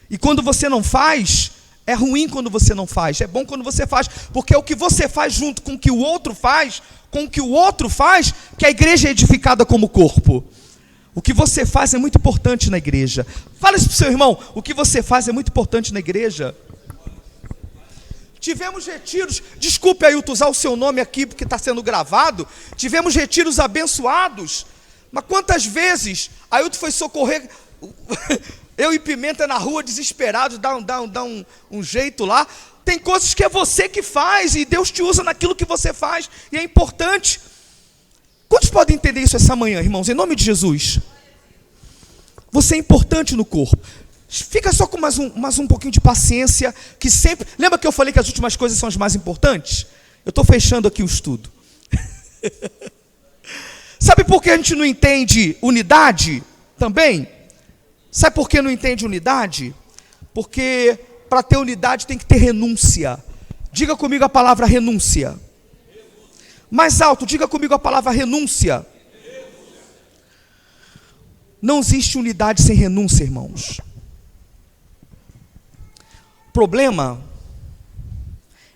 E quando você não faz, é ruim quando você não faz. É bom quando você faz. Porque é o que você faz junto com o que o outro faz, que a igreja é edificada como corpo. O que você faz é muito importante na igreja. Fala isso para o seu irmão. O que você faz é muito importante na igreja. Tivemos retiros, desculpe Ailton usar o seu nome aqui porque está sendo gravado, tivemos retiros abençoados, mas quantas vezes Ailton foi socorrer, eu e Pimenta na rua desesperados, dá um jeito lá, Tem coisas que é você que faz e Deus te usa naquilo que você faz e é importante. Quantos podem entender isso essa manhã, irmãos? Em nome de Jesus. Você é importante no corpo. Fica só com mais um pouquinho de paciência, que sempre... Lembra que eu falei que as últimas coisas são as mais importantes? Eu estou fechando aqui o estudo. Sabe por que a gente não entende unidade também? Sabe por que não entende unidade? Porque para ter unidade tem que ter renúncia. Diga comigo a palavra renúncia. Mais alto, diga comigo a palavra renúncia. Não existe unidade sem renúncia, irmãos. O problema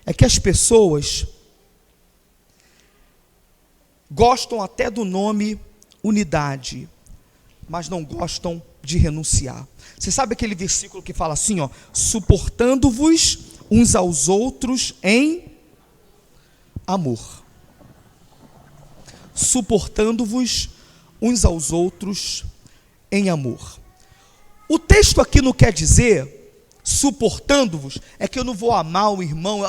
é que as pessoas gostam até do nome unidade, mas não gostam de renunciar. Você sabe aquele versículo que fala assim, ó, suportando-vos uns aos outros em amor. Suportando-vos uns aos outros em amor. O texto aqui não quer dizer suportando-vos, é que eu não vou amar o irmão,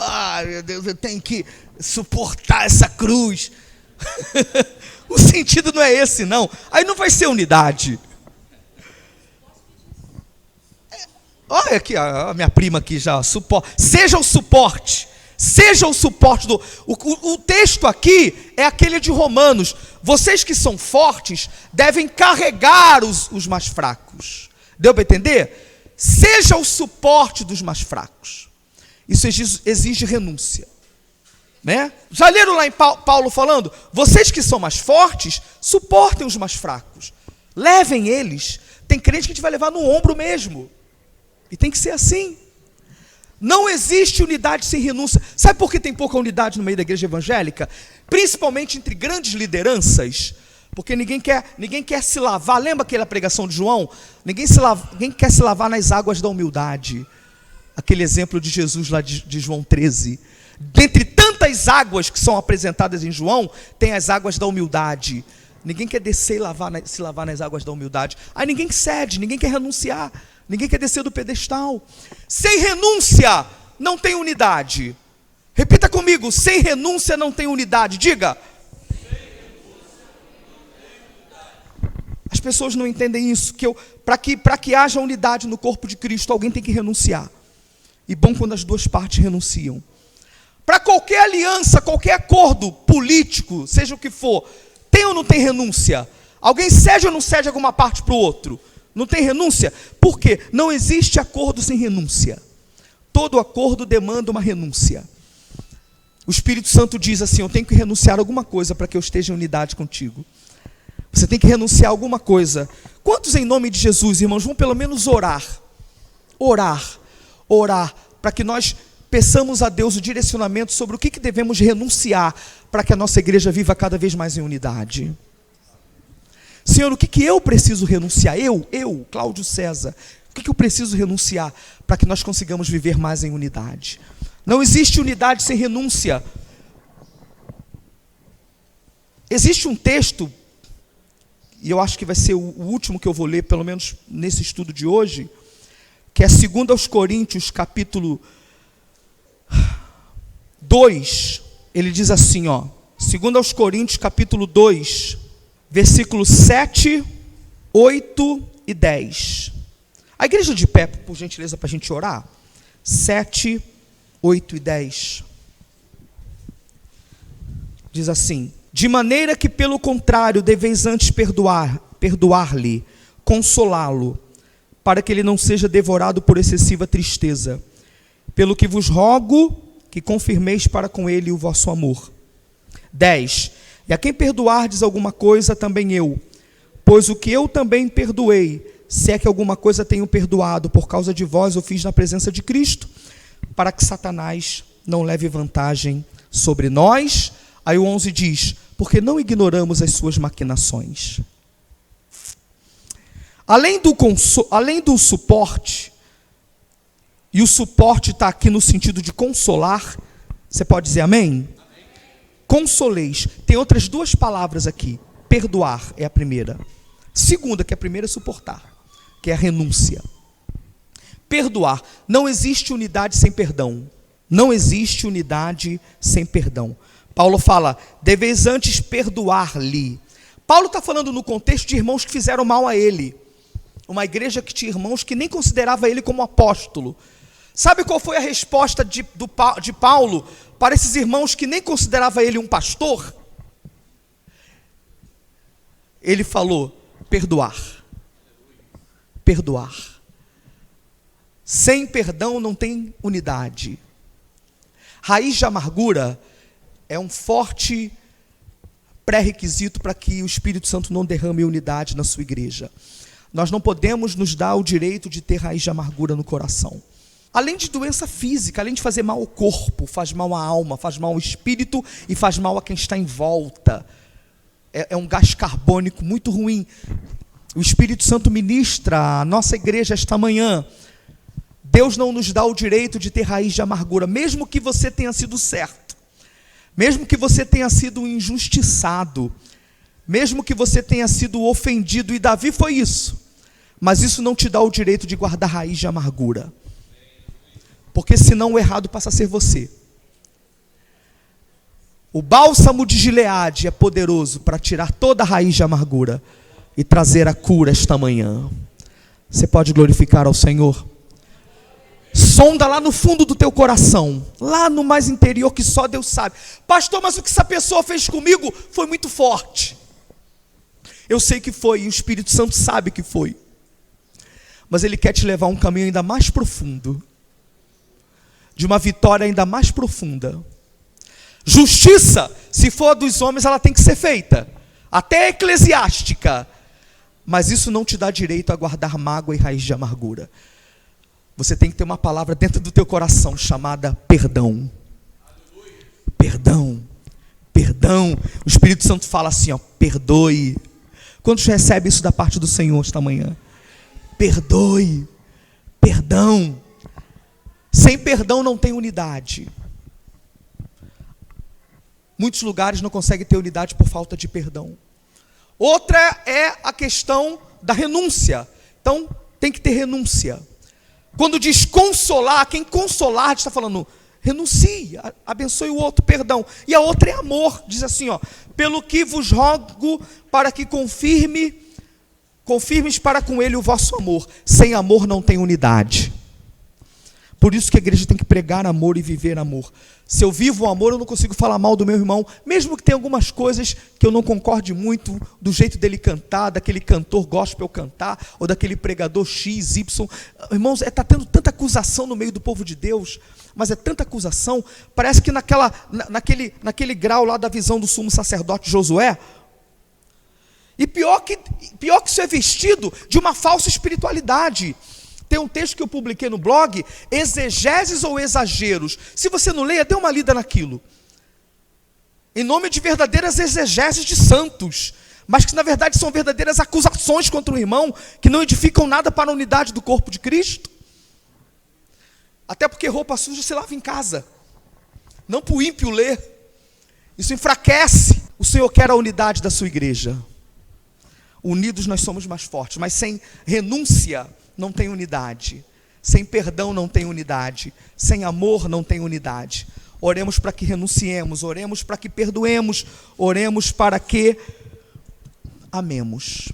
meu Deus, eu tenho que suportar essa cruz. O sentido não é esse, não. Aí não vai ser unidade. Olha aqui, a minha prima aqui já, seja o suporte. Seja o suporte do... O texto aqui é aquele de Romanos. Vocês que são fortes devem carregar os mais fracos. Deu para entender? Seja o suporte dos mais fracos. Isso exige renúncia. Né? Já leram lá em Paulo falando? Vocês que são mais fortes, suportem os mais fracos. Levem eles. Tem crente que a gente vai levar no ombro mesmo. E tem que ser assim. Não existe unidade sem renúncia. Sabe por que tem pouca unidade no meio da igreja evangélica? Principalmente entre grandes lideranças. Porque ninguém quer se lavar. Lembra aquela pregação de João? Ninguém quer se lavar nas águas da humildade. Aquele exemplo de Jesus lá de João 13. Dentre tantas águas que são apresentadas em João, tem as águas da humildade. Ninguém quer descer e se lavar nas águas da humildade. Aí ninguém cede, ninguém quer renunciar. Ninguém quer descer do pedestal. Sem renúncia não tem unidade. Repita comigo, sem renúncia não tem unidade. Diga. As pessoas não entendem isso, para que haja unidade no corpo de Cristo, alguém tem que renunciar. E bom quando as duas partes renunciam. Para qualquer aliança, qualquer acordo político, seja o que for, tem ou não tem renúncia? Alguém cede ou não cede alguma parte para o outro? Não tem renúncia? Por quê? Não existe acordo sem renúncia. Todo acordo demanda uma renúncia. O Espírito Santo diz assim, eu tenho que renunciar a alguma coisa para que eu esteja em unidade contigo. Você tem que renunciar a alguma coisa. Quantos em nome de Jesus, irmãos, vão pelo menos orar? Orar, para que nós peçamos a Deus o direcionamento sobre o que devemos renunciar para que a nossa igreja viva cada vez mais em unidade. Senhor, o que eu preciso renunciar? Eu, Cláudio César, o que eu preciso renunciar para que nós consigamos viver mais em unidade? Não existe unidade sem renúncia. Existe um texto, e eu acho que vai ser o último que eu vou ler, pelo menos nesse estudo de hoje, que é 2 Coríntios, capítulo 2. Ele diz assim, 2 Coríntios, capítulo 2, versículos 7, 8 e 10. A igreja de pé, por gentileza, para a gente orar. 7, 8 e 10. Diz assim: de maneira que, pelo contrário, deveis antes perdoar-lhe, consolá-lo, para que ele não seja devorado por excessiva tristeza. Pelo que vos rogo que confirmeis para com ele o vosso amor. 10. E a quem perdoardes alguma coisa, também eu. Pois o que eu também perdoei, se é que alguma coisa tenho perdoado, por causa de vós eu fiz na presença de Cristo, para que Satanás não leve vantagem sobre nós. Aí o 11 diz, porque não ignoramos as suas maquinações. Além do suporte, e o suporte está aqui no sentido de consolar, você pode dizer amém? Consoleis. Tem outras duas palavras aqui. Perdoar é a primeira. Segunda, que a primeira é suportar, que é a renúncia. Perdoar. Não existe unidade sem perdão. Não existe unidade sem perdão. Paulo fala, deveis antes perdoar-lhe. Paulo está falando no contexto de irmãos que fizeram mal a ele. Uma igreja que tinha irmãos que nem considerava ele como apóstolo. Sabe qual foi a resposta de Paulo para esses irmãos que nem considerava ele um pastor? Ele falou, perdoar. Perdoar. Sem perdão não tem unidade. Raiz de amargura é um forte pré-requisito para que o Espírito Santo não derrame unidade na sua igreja. Nós não podemos nos dar o direito de ter raiz de amargura no coração. Além de doença física, além de fazer mal ao corpo, faz mal à alma, faz mal ao espírito e faz mal a quem está em volta. É um gás carbônico muito ruim. O Espírito Santo ministra a nossa igreja esta manhã. Deus não nos dá o direito de ter raiz de amargura, mesmo que você tenha sido certo, mesmo que você tenha sido injustiçado, mesmo que você tenha sido ofendido, e Davi foi isso, mas isso não te dá o direito de guardar raiz de amargura, porque senão o errado passa a ser você. O bálsamo de Gileade é poderoso para tirar toda a raiz de amargura e trazer a cura esta manhã. Você pode glorificar ao Senhor? Sonda lá no fundo do teu coração, lá no mais interior que só Deus sabe. Pastor, mas o que essa pessoa fez comigo foi muito forte. Eu sei que foi, e o Espírito Santo sabe que foi. Mas Ele quer te levar a um caminho ainda mais profundo, de uma vitória ainda mais profunda. Justiça, se for dos homens, ela tem que ser feita, até eclesiástica. Mas isso não te dá direito a guardar mágoa e raiz de amargura. Você tem que ter uma palavra dentro do teu coração chamada perdão. Perdão. Perdão. O Espírito Santo fala assim, ó, perdoe. Quantos recebem isso da parte do Senhor esta manhã? Perdoe. Perdão. Sem perdão não tem unidade. Muitos lugares não conseguem ter unidade por falta de perdão. Outra é a questão da renúncia. Então, tem que ter renúncia. Quando diz consolar, quem consolar está falando, renuncie, abençoe o outro, perdão. E a outra é amor, diz assim, ó, pelo que vos rogo para que confirmes para com ele o vosso amor. Sem amor não tem unidade. Por isso que a igreja tem que pregar amor e viver amor. Se eu vivo o amor, eu não consigo falar mal do meu irmão, mesmo que tenha algumas coisas que eu não concorde muito, do jeito dele cantar, daquele cantor gospel cantar, ou daquele pregador X, Y. Irmãos, está tendo tanta acusação no meio do povo de Deus, mas é tanta acusação, parece que naquele grau lá da visão do sumo sacerdote Josué, e pior que isso é vestido de uma falsa espiritualidade. Tem um texto que eu publiquei no blog, exegeses ou exageros. Se você não leia, dê uma lida naquilo. Em nome de verdadeiras exegeses de santos, mas que na verdade são verdadeiras acusações contra o irmão, que não edificam nada para a unidade do corpo de Cristo. Até porque roupa suja se lava em casa, não para o ímpio ler. Isso enfraquece. O Senhor quer a unidade da sua igreja. Unidos nós somos mais fortes, mas sem renúncia não tem unidade, sem perdão não tem unidade, sem amor não tem unidade. Oremos para que renunciemos, oremos para que perdoemos, oremos para que amemos.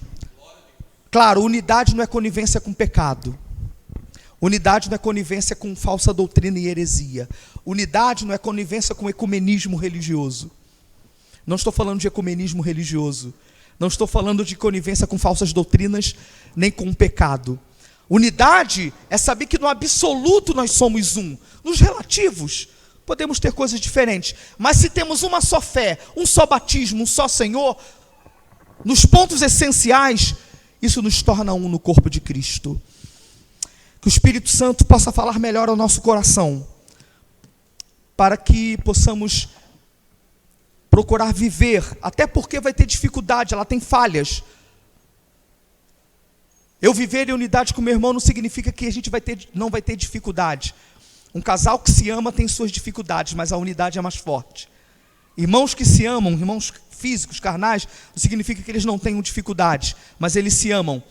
Claro, unidade não é conivência com pecado, unidade não é conivência com falsa doutrina e heresia, unidade não é conivência com ecumenismo religioso. Não estou falando de ecumenismo religioso, não estou falando de conivência com falsas doutrinas, nem com pecado. Unidade é saber que no absoluto nós somos um. Nos relativos, podemos ter coisas diferentes. Mas se temos uma só fé, um só batismo, um só Senhor, nos pontos essenciais, isso nos torna um no corpo de Cristo. Que o Espírito Santo possa falar melhor ao nosso coração, para que possamos procurar viver, até porque vai ter dificuldade, ela tem falhas. Eu viver em unidade com meu irmão não significa que a gente não vai ter dificuldade. Um casal que se ama tem suas dificuldades, mas a unidade é mais forte. Irmãos que se amam, irmãos físicos, carnais, não significa que eles não tenham dificuldades, mas eles se amam.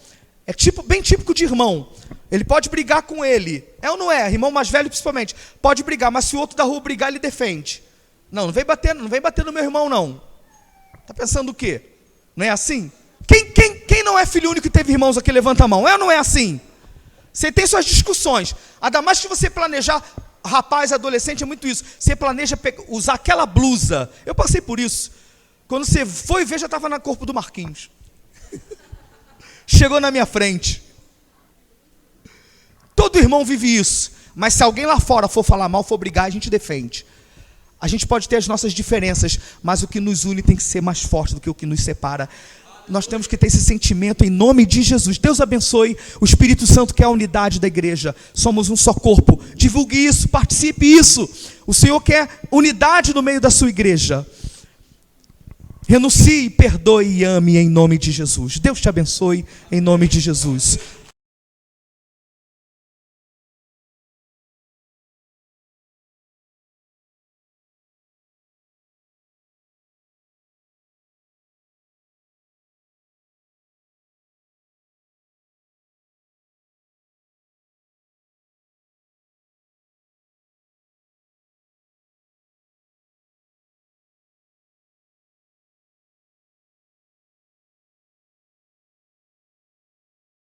É bem típico de irmão. Ele pode brigar com ele. É ou não é? Irmão mais velho principalmente. Pode brigar, mas se o outro da rua brigar, ele defende. Não vem bater no meu irmão, não. Está pensando o quê? Não é assim? Quem não é filho único e teve irmãos aqui, levanta a mão. É ou não é assim? Você tem suas discussões. Ainda mais que você planejar, rapaz, adolescente, é muito isso. Você planeja usar aquela blusa. Eu passei por isso. Quando você foi ver, já estava no corpo do Marquinhos. Chegou na minha frente. Todo irmão vive isso. Mas se alguém lá fora for falar mal, for brigar, a gente defende. A gente pode ter as nossas diferenças, mas o que nos une tem que ser mais forte do que o que nos separa. Nós temos que ter esse sentimento em nome de Jesus. Deus abençoe. O Espírito Santo quer a unidade da igreja. Somos um só corpo. Divulgue isso, participe isso. O Senhor quer unidade no meio da sua igreja. Renuncie, perdoe e ame em nome de Jesus. Deus te abençoe em nome de Jesus.